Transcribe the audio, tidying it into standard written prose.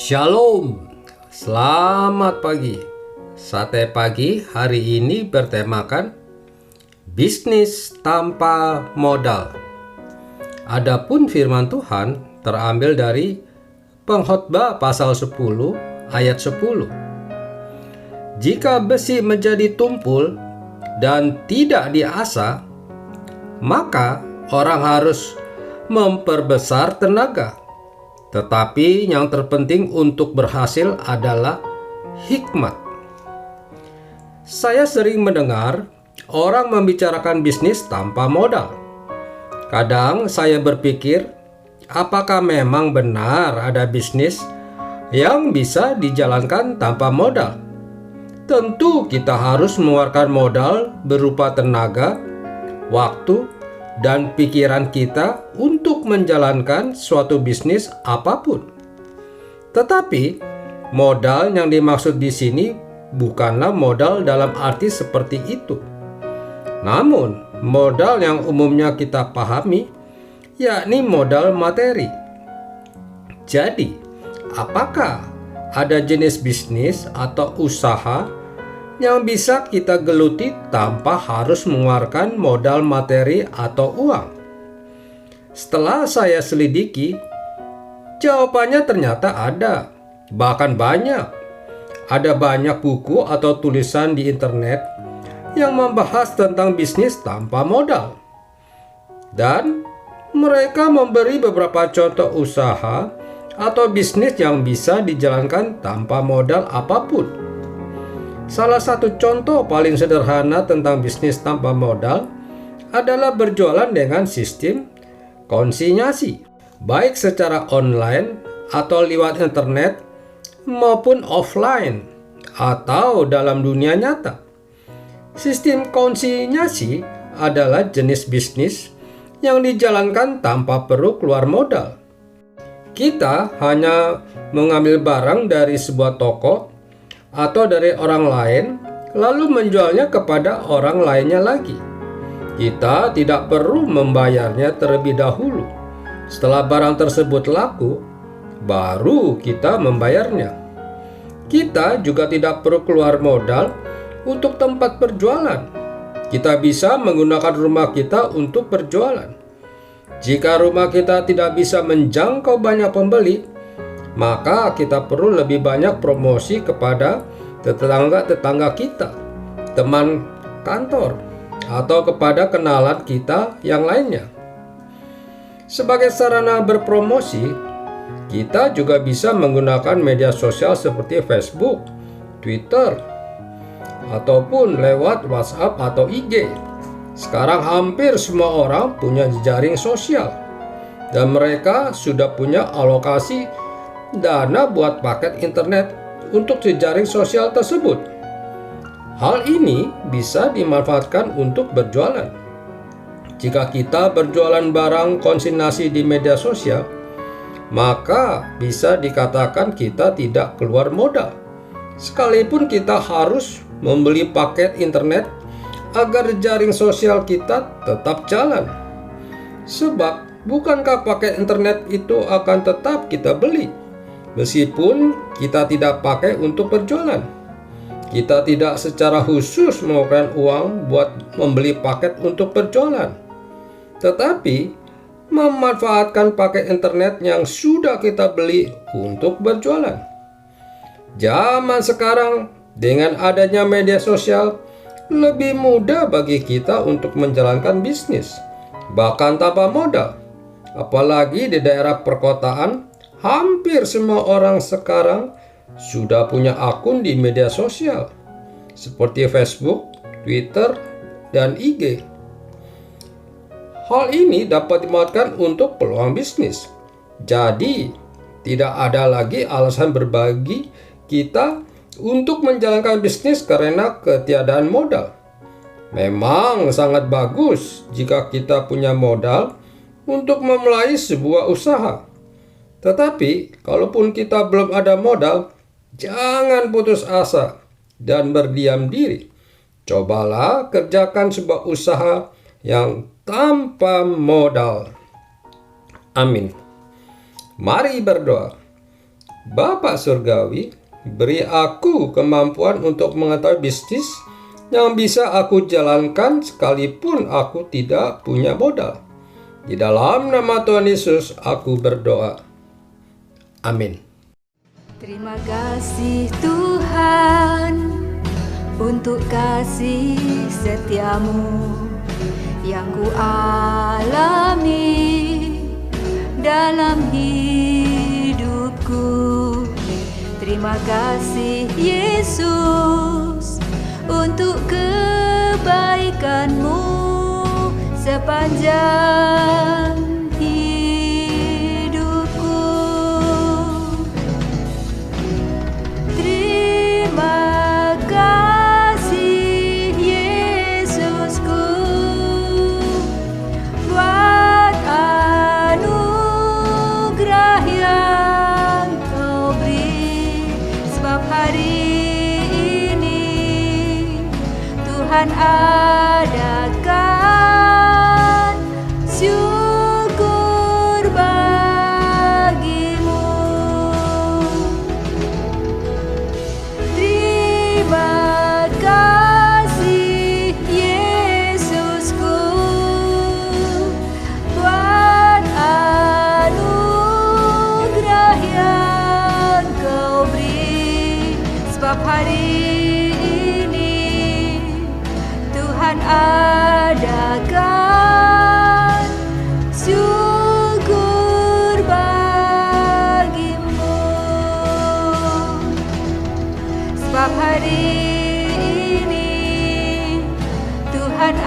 Shalom, selamat pagi. Sate pagi hari ini bertemakan bisnis tanpa modal. Adapun firman Tuhan terambil dari Pengkhotbah pasal 10 ayat 10. Jika besi menjadi tumpul dan tidak diasah, maka orang harus memperbesar tenaga. Tetapi yang terpenting untuk berhasil adalah hikmat. Saya sering mendengar orang membicarakan bisnis tanpa modal. Kadang saya berpikir, apakah memang benar ada bisnis yang bisa dijalankan tanpa modal? Tentu kita harus mengeluarkan modal berupa tenaga, waktu, dan pikiran kita untuk menjalankan suatu bisnis apapun. Tetapi modal yang dimaksud di sini bukanlah modal dalam arti seperti itu. Namun, modal yang umumnya kita pahami yakni modal materi. Jadi, apakah ada jenis bisnis atau usaha yang bisa kita geluti tanpa harus mengeluarkan modal materi atau uang? Setelah saya selidiki, jawabannya ternyata ada, bahkan banyak. Ada banyak buku atau tulisan di internet yang membahas tentang bisnis tanpa modal. Dan mereka memberi beberapa contoh usaha atau bisnis yang bisa dijalankan tanpa modal apapun. Salah satu contoh paling sederhana tentang bisnis tanpa modal adalah berjualan dengan sistem konsinyasi, baik secara online atau lewat internet maupun offline atau dalam dunia nyata. Sistem konsinyasi adalah jenis bisnis yang dijalankan tanpa perlu keluar modal. Kita hanya mengambil barang dari sebuah toko atau dari orang lain, lalu menjualnya kepada orang lainnya lagi. Kita tidak perlu membayarnya terlebih dahulu. Setelah barang tersebut laku, baru kita membayarnya. Kita juga tidak perlu keluar modal untuk tempat berjualan. Kita bisa menggunakan rumah kita untuk berjualan. Jika rumah kita tidak bisa menjangkau banyak pembeli, maka kita perlu lebih banyak promosi kepada tetangga-tetangga kita, teman kantor, atau kepada kenalan kita yang lainnya. Sebagai sarana berpromosi, kita juga bisa menggunakan media sosial seperti Facebook, Twitter, ataupun lewat WhatsApp atau IG. Sekarang hampir semua orang punya jejaring sosial, dan mereka sudah punya alokasi dana buat paket internet untuk jejaring sosial tersebut. Hal ini bisa dimanfaatkan untuk berjualan. Jika kita berjualan barang konsinyasi di media sosial, maka bisa dikatakan kita tidak keluar modal, sekalipun kita harus membeli paket internet agar jejaring sosial kita tetap jalan. Sebab bukankah paket internet itu akan tetap kita beli meskipun kita tidak pakai untuk berjualan? Kita tidak secara khusus mengeluarkan uang buat membeli paket untuk berjualan, tetapi memanfaatkan paket internet yang sudah kita beli untuk berjualan. Zaman sekarang dengan adanya media sosial, lebih mudah bagi kita untuk menjalankan bisnis, bahkan tanpa modal. Apalagi di daerah perkotaan, hampir semua orang sekarang sudah punya akun di media sosial seperti Facebook, Twitter, dan IG. Hal ini dapat dimanfaatkan untuk peluang bisnis. Jadi, tidak ada lagi alasan berbagi kita untuk menjalankan bisnis karena ketiadaan modal. Memang sangat bagus jika kita punya modal untuk memulai sebuah usaha. Tetapi, kalaupun kita belum ada modal, jangan putus asa dan berdiam diri. Cobalah kerjakan sebuah usaha yang tanpa modal. Amin. Mari berdoa. Bapa Surgawi, beri aku kemampuan untuk mengetahui bisnis yang bisa aku jalankan sekalipun aku tidak punya modal. Di dalam nama Tuhan Yesus aku berdoa. Amin. Terima kasih Tuhan untuk kasih setiamu yang ku alami dalam hidupku. Terima kasih Yesus untuk kebaikan-Mu sepanjang hidupku. Terima kasih Yesusku buat anugerah yang Kau beri, sebab hari ini Tuhan adakan syukur bagimu. Terima kasih Yesusku buat anugerah yang Kau beri, sebab hari ini Tuhan adakan syukur bagimu. Sebab hari ini Tuhan